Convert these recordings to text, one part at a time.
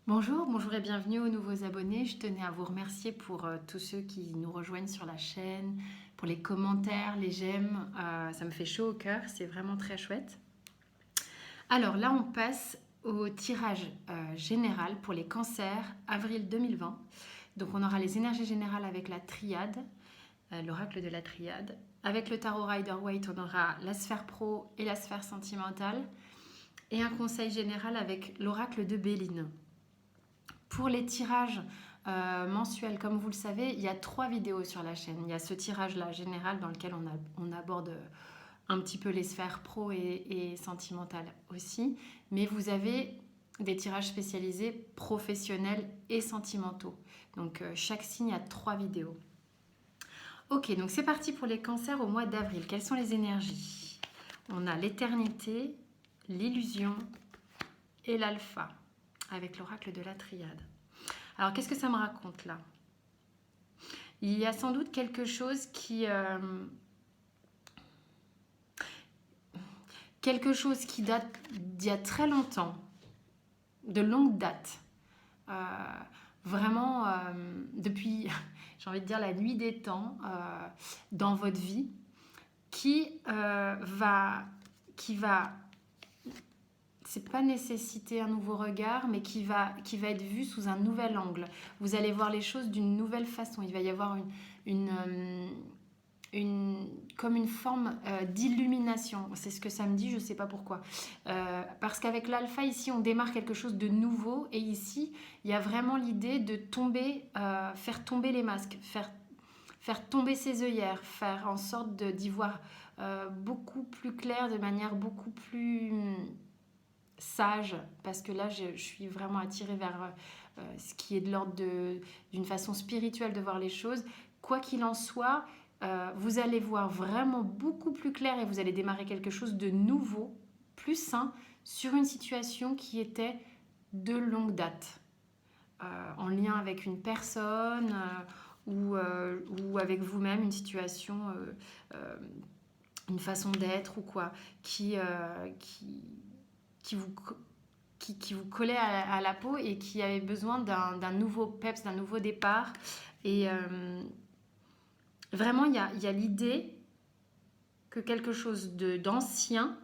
Bonjour, bonjour et bienvenue aux nouveaux abonnés. Je tenais à vous remercier pour tous ceux qui nous rejoignent sur la chaîne, pour les commentaires, les j'aime. Ça me fait chaud au cœur, c'est vraiment très chouette. Alors là, on passe au tirage général pour les cancers, avril 2020. Donc on aura les énergies générales avec la triade, l'oracle de la triade. Avec le tarot Rider-Waite, on aura la sphère pro et la sphère sentimentale. Et un conseil général avec l'oracle de Béline. Pour les tirages mensuels, comme vous le savez, il y a 3 vidéos sur la chaîne. Il y a ce tirage-là général dans lequel on aborde un petit peu les sphères pro et sentimentales aussi. Mais vous avez des tirages spécialisés professionnels et sentimentaux. Donc chaque signe a 3 vidéos. Ok, donc c'est parti pour les cancers au mois d'avril. Quelles sont les énergies? On a l'éternité, l'illusion et l'alpha avec l'oracle de la triade. Alors, qu'est-ce que ça me raconte là? Il y a sans doute quelque chose qui date d'il y a très longtemps, de longue date. Euh, Vraiment, depuis, j'ai envie de dire, la nuit des temps, dans votre vie, qui va c'est pas nécessiter un nouveau regard, mais qui va être vu sous un nouvel angle. Vous allez voir les choses d'une nouvelle façon. Il va y avoir comme une forme d'illumination. C'est ce que ça me dit, je ne sais pas pourquoi. Parce qu'avec l'alpha, ici, on démarre quelque chose de nouveau. Et ici, il y a vraiment l'idée de faire tomber les masques, faire tomber ses œillères, faire en sorte d'y voir beaucoup plus clair, de manière beaucoup plus sage, parce que là je suis vraiment attirée vers ce qui est de l'ordre d'une façon spirituelle de voir les choses. Quoi qu'il en soit, vous allez voir vraiment beaucoup plus clair et vous allez démarrer quelque chose de nouveau, plus sain, sur une situation qui était de longue date, en lien avec une personne ou avec vous-même, une situation, une façon d'être ou quoi, qui vous, qui vous collait à la peau et qui avait besoin d'un nouveau peps, d'un nouveau départ. Et vraiment, il y a l'idée que quelque chose d'ancien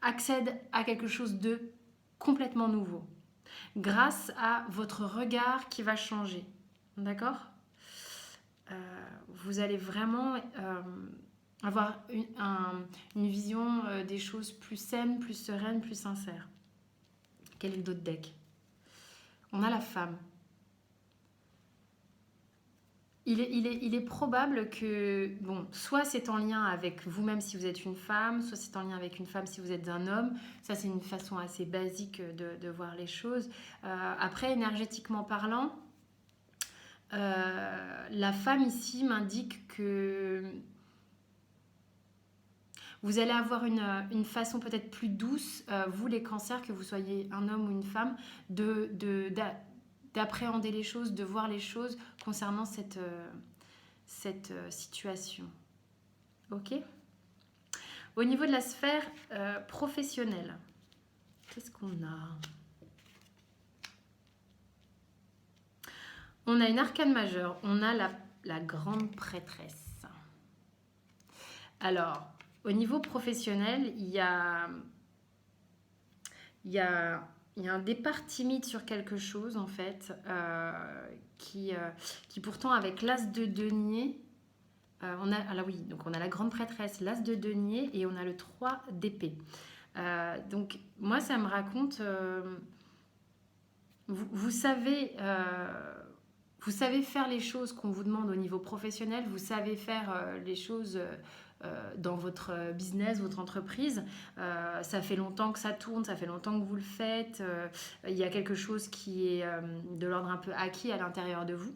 accède à quelque chose de complètement nouveau, grâce à votre regard qui va changer. D'accord? Vous allez vraiment avoir une vision des choses plus saine, plus sereine, plus sincère. Quel est le d'autre deck? On a la femme. Il est probable que, bon, soit c'est en lien avec vous-même si vous êtes une femme, soit c'est en lien avec une femme si vous êtes un homme. Ça, c'est une façon assez basique de voir les choses. Après, énergétiquement parlant, la femme ici m'indique que vous allez avoir une façon peut-être plus douce, vous les cancers, que vous soyez un homme ou une femme, d'appréhender les choses, de voir les choses concernant cette situation. Ok? Au niveau de la sphère professionnelle, qu'est-ce qu'on a? On a une arcane majeure, on a la grande prêtresse. Alors, au niveau professionnel, il y a un départ timide sur quelque chose, en fait, qui pourtant, avec l'as de denier, alors oui, donc on a la grande prêtresse, l'as de denier, et on a le 3 d'épée. Donc, moi, ça me raconte... vous savez faire les choses qu'on vous demande au niveau professionnel, vous savez faire les choses dans votre business, votre entreprise. Ça fait longtemps que ça tourne, ça fait longtemps que vous le faites. Il y a quelque chose qui est de l'ordre un peu acquis à l'intérieur de vous.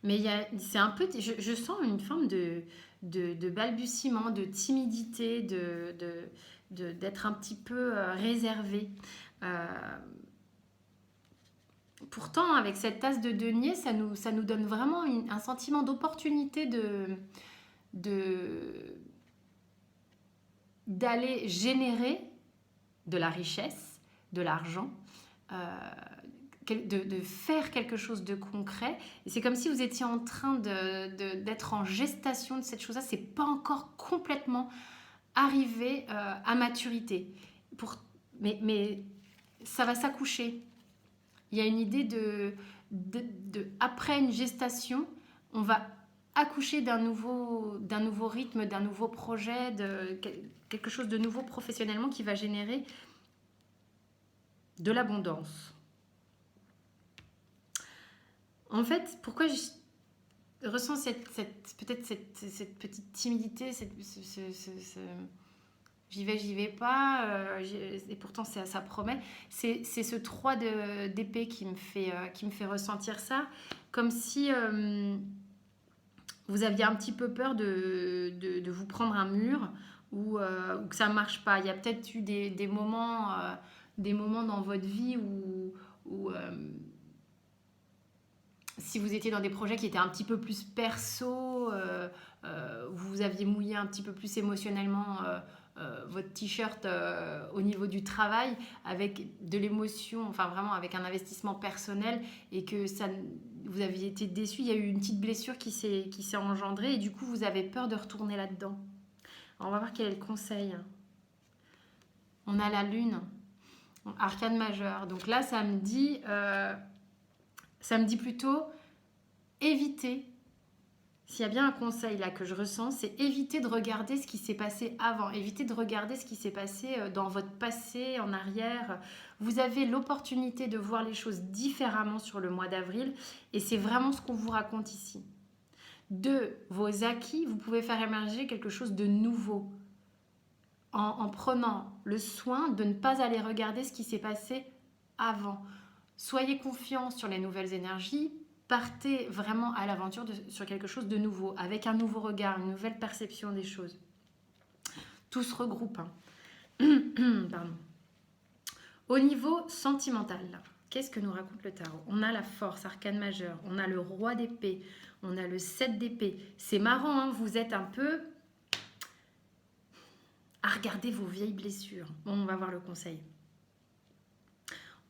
Mais c'est un peu, je sens une forme de balbutiement, de timidité, d'être un petit peu réservé. Pourtant, avec cette tasse de denier, ça nous donne vraiment un sentiment d'opportunité d'aller générer de la richesse, de l'argent, de faire quelque chose de concret. Et c'est comme si vous étiez en train d'être en gestation de cette chose-là. C'est pas encore complètement arrivé à maturité. Mais ça va s'accoucher. Il y a une idée après une gestation, on va accoucher d'un nouveau rythme, d'un nouveau projet, de quelque chose de nouveau professionnellement qui va générer de l'abondance. En fait, pourquoi je ressens peut-être cette petite timidité, j'y vais pas, et pourtant ça promet. C'est ce 3 d'épée qui me fait ressentir ça, comme si vous aviez un petit peu peur de vous prendre un mur ou que ça ne marche pas. Il y a peut-être eu des moments dans votre vie où si vous étiez dans des projets qui étaient un petit peu plus perso, vous aviez mouillé un petit peu plus émotionnellement votre t-shirt au niveau du travail avec de l'émotion, enfin vraiment avec un investissement personnel, et que vous aviez été déçu, il y a eu une petite blessure qui s'est engendrée et du coup vous avez peur de retourner là-dedans. Alors, on va voir quel est le conseil. On a la lune, arcane majeure. Donc là, ça me dit plutôt éviter. S'il y a bien un conseil là que je ressens, c'est éviter de regarder ce qui s'est passé avant, éviter de regarder ce qui s'est passé dans votre passé, en arrière. Vous avez l'opportunité de voir les choses différemment sur le mois d'avril, et c'est vraiment ce qu'on vous raconte ici. De vos acquis, vous pouvez faire émerger quelque chose de nouveau en prenant le soin de ne pas aller regarder ce qui s'est passé avant. Soyez confiants sur les nouvelles énergies. Partez vraiment à l'aventure sur quelque chose de nouveau, avec un nouveau regard, une nouvelle perception des choses. Tout se regroupe. Pardon. Au niveau sentimental, qu'est-ce que nous raconte le tarot? On a la force, arcane majeure, on a le roi d'épée, on a le 7 d'épée. C'est marrant, hein, vous êtes un peu à regarder vos vieilles blessures. Bon, on va voir le conseil.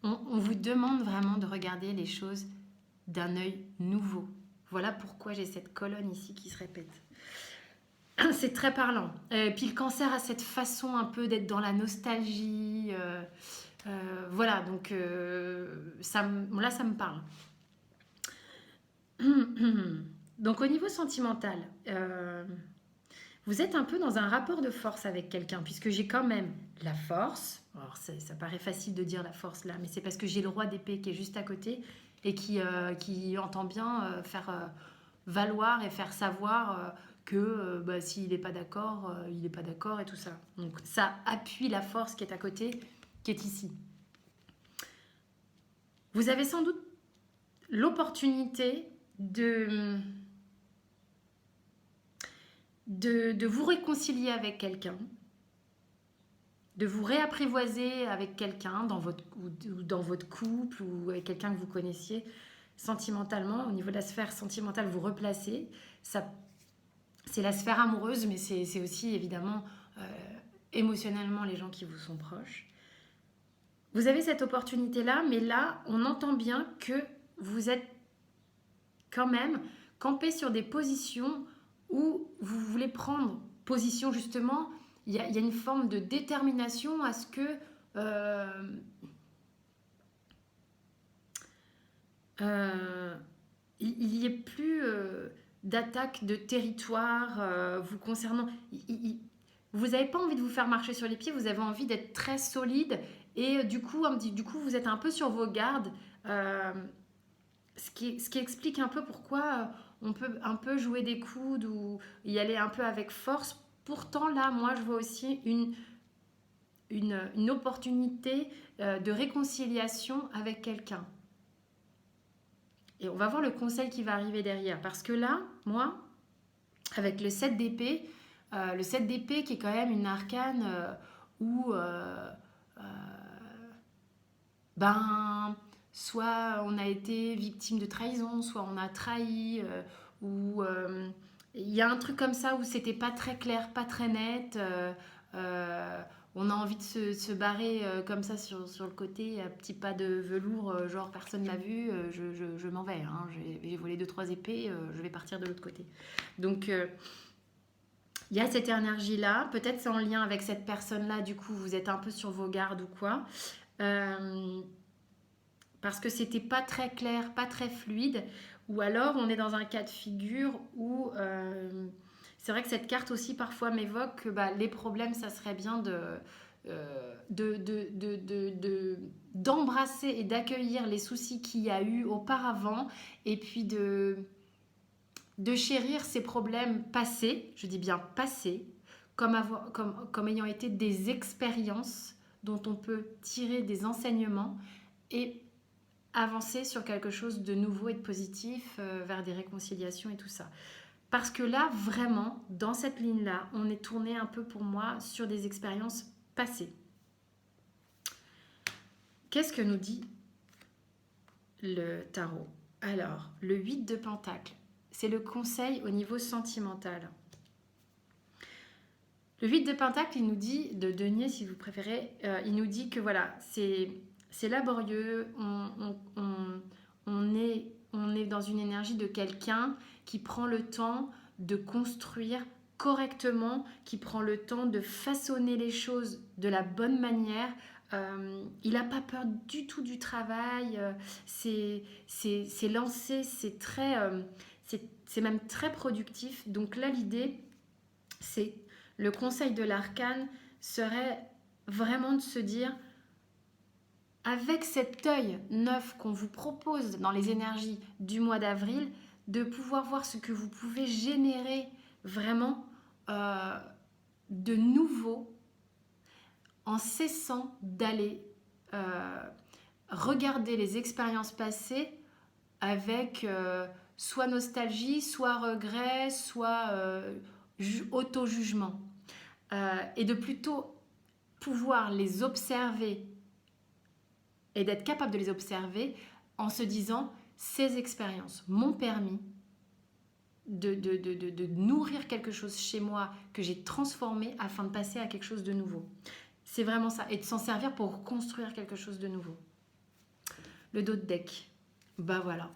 On vous demande vraiment de regarder les choses d'un œil nouveau. Voilà pourquoi j'ai cette colonne ici qui se répète. C'est très parlant. Puis le cancer a cette façon un peu d'être dans la nostalgie. Voilà, donc ça me parle. Donc au niveau sentimental, vous êtes un peu dans un rapport de force avec quelqu'un, puisque j'ai quand même la force. Alors ça paraît facile de dire la force là, mais c'est parce que j'ai le roi d'épée qui est juste à côté et qui entend bien faire valoir et faire savoir que s'il n'est pas d'accord, il n'est pas d'accord et tout ça. Donc ça appuie la force qui est à côté, qui est ici. Vous avez sans doute l'opportunité de vous réconcilier avec quelqu'un, de vous réapprivoiser avec quelqu'un dans votre couple ou avec quelqu'un que vous connaissiez sentimentalement. Au niveau de la sphère sentimentale, vous replacez. C'est la sphère amoureuse, mais c'est aussi évidemment émotionnellement les gens qui vous sont proches. Vous avez cette opportunité-là, mais là, on entend bien que vous êtes quand même campé sur des positions où vous voulez prendre position justement. Il y a une forme de détermination à ce que il n'y ait plus d'attaque de territoire vous concernant. Vous n'avez pas envie de vous faire marcher sur les pieds, vous avez envie d'être très solide, et du coup vous êtes un peu sur vos gardes, ce qui explique un peu pourquoi on peut un peu jouer des coudes ou y aller un peu avec force. Pourtant là, moi je vois aussi une opportunité de réconciliation avec quelqu'un. Et on va voir le conseil qui va arriver derrière. Parce que là, moi, avec le 7 d'épée, qui est quand même une arcane où soit on a été victime de trahison, soit on a trahi, ou il y a un truc comme ça où c'était pas très clair, pas très net, on a envie de se barrer comme ça sur le côté, à petits pas de velours, genre personne m'a vu, je m'en vais. Hein, j'ai volé 2-3 épées, je vais partir de l'autre côté. Donc, il y a cette énergie-là. Peut-être c'est en lien avec cette personne-là, du coup, vous êtes un peu sur vos gardes ou quoi. Parce que c'était pas très clair, pas très fluide. Ou alors, on est dans un cas de figure où... c'est vrai que cette carte aussi parfois m'évoque que les problèmes, ça serait bien d'embrasser et d'accueillir les soucis qu'il y a eu auparavant et puis de chérir ces problèmes passés, je dis bien passés, comme ayant été des expériences dont on peut tirer des enseignements et avancer sur quelque chose de nouveau et de positif vers des réconciliations et tout ça. Parce que là, vraiment, dans cette ligne-là, on est tourné un peu pour moi sur des expériences passées. Qu'est-ce que nous dit le tarot? Alors, le 8 de Pentacle, c'est le conseil au niveau sentimental. Le 8 de Pentacle, il nous dit, de denier si vous préférez, il nous dit que voilà, c'est laborieux, on est dans une énergie de quelqu'un qui prend le temps de construire correctement, qui prend le temps de façonner les choses de la bonne manière. Il n'a pas peur du tout du travail, c'est lancé, c'est même très productif. Donc là, l'idée, c'est le conseil de l'arcane serait vraiment de se dire, avec cet œil neuf qu'on vous propose dans les énergies du mois d'avril, de pouvoir voir ce que vous pouvez générer vraiment de nouveau en cessant d'aller regarder les expériences passées avec soit nostalgie, soit regret, soit auto-jugement. Et de plutôt pouvoir les observer et d'être capable de les observer en se disant, ces expériences m'ont permis de nourrir quelque chose chez moi que j'ai transformé afin de passer à quelque chose de nouveau. C'est vraiment ça. Et de s'en servir pour construire quelque chose de nouveau. Le dos de deck. Voilà.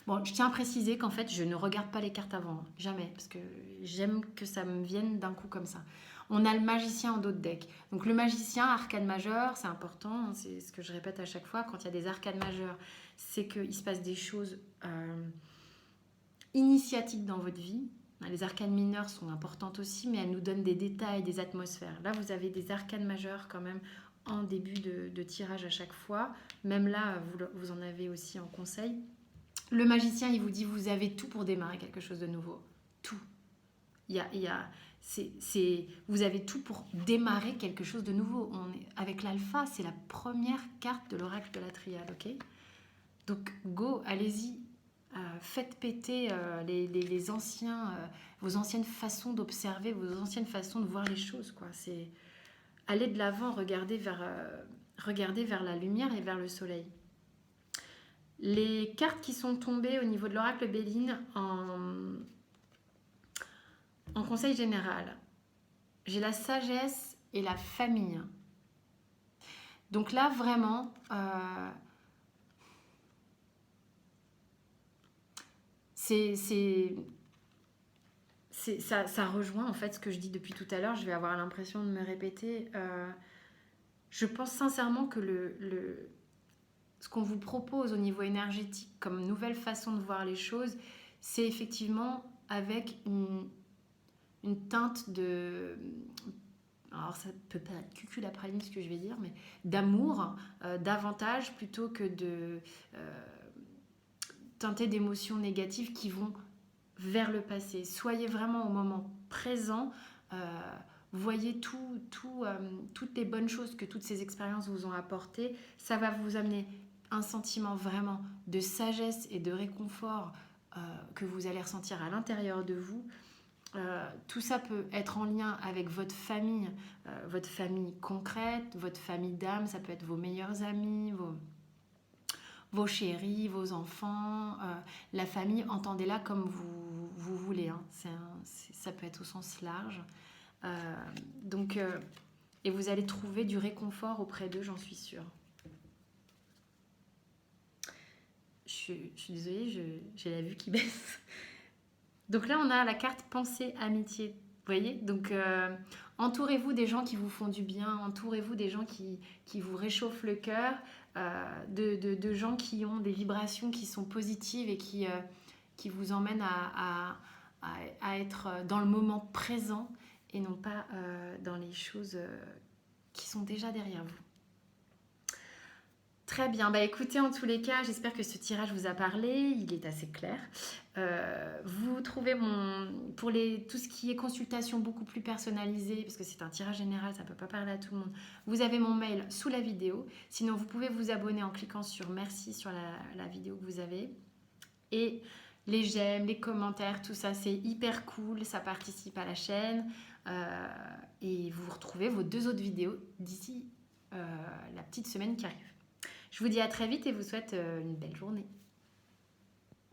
Bon, je tiens à préciser qu'en fait, je ne regarde pas les cartes avant. Jamais. Parce que j'aime que ça me vienne d'un coup comme ça. On a le magicien en dos de deck. Donc le magicien, arcane majeur, c'est important. C'est ce que je répète à chaque fois. Quand il y a des arcanes majeures, c'est qu'il se passe des choses initiatiques dans votre vie. Les arcanes mineures sont importantes aussi, mais elles nous donnent des détails, des atmosphères. Là, vous avez des arcanes majeures quand même en début de tirage à chaque fois. Même là, vous en avez aussi en conseil. Le magicien, il vous dit, vous avez tout pour démarrer quelque chose de nouveau. Tout. Vous avez tout pour démarrer quelque chose de nouveau. Avec l'alpha, c'est la première carte de l'oracle de la triade, ok? Donc, go, allez-y. Faites péter les anciens, vos anciennes façons d'observer, vos anciennes façons de voir les choses, quoi. C'est aller de l'avant, regarder vers la lumière et vers le soleil. Les cartes qui sont tombées au niveau de l'oracle Béline en conseil général, j'ai la sagesse et la famille. Donc là, vraiment, ça rejoint en fait ce que je dis depuis tout à l'heure. Je vais avoir l'impression de me répéter. Je pense sincèrement que ce qu'on vous propose au niveau énergétique comme nouvelle façon de voir les choses, c'est effectivement avec une teinte de... Alors ça peut pas être cucul-après-mine ce que je vais dire, mais d'amour davantage plutôt que de teinter d'émotions négatives qui vont vers le passé. Soyez vraiment au moment présent. Voyez toutes les bonnes choses que toutes ces expériences vous ont apportées. Ça va vous amener un sentiment vraiment de sagesse et de réconfort que vous allez ressentir à l'intérieur de vous. Tout ça peut être en lien avec votre famille concrète, votre famille d'âme. Ça peut être vos meilleurs amis, vos chéris, vos enfants, la famille, entendez-la comme vous voulez. Hein. Ça peut être au sens large. Donc, et vous allez trouver du réconfort auprès d'eux, j'en suis sûre. Je suis désolée, j'ai la vue qui baisse. Donc là, on a la carte pensée, amitié. Vous voyez? Donc, entourez-vous des gens qui vous font du bien, entourez-vous des gens qui vous réchauffent le cœur, de gens qui ont des vibrations qui sont positives et qui vous emmènent à être dans le moment présent et non pas dans les choses qui sont déjà derrière vous. Très bien, bah écoutez, en tous les cas, j'espère que ce tirage vous a parlé, il est assez clair. Vous trouvez pour tout ce qui est consultation beaucoup plus personnalisée, parce que c'est un tirage général, ça ne peut pas parler à tout le monde, vous avez mon mail sous la vidéo. Sinon, vous pouvez vous abonner en cliquant sur merci sur la vidéo que vous avez. Et les j'aime, les commentaires, tout ça, c'est hyper cool, ça participe à la chaîne. Et vous retrouvez vos 2 autres vidéos d'ici la petite semaine qui arrive. Je vous dis à très vite et vous souhaite une belle journée.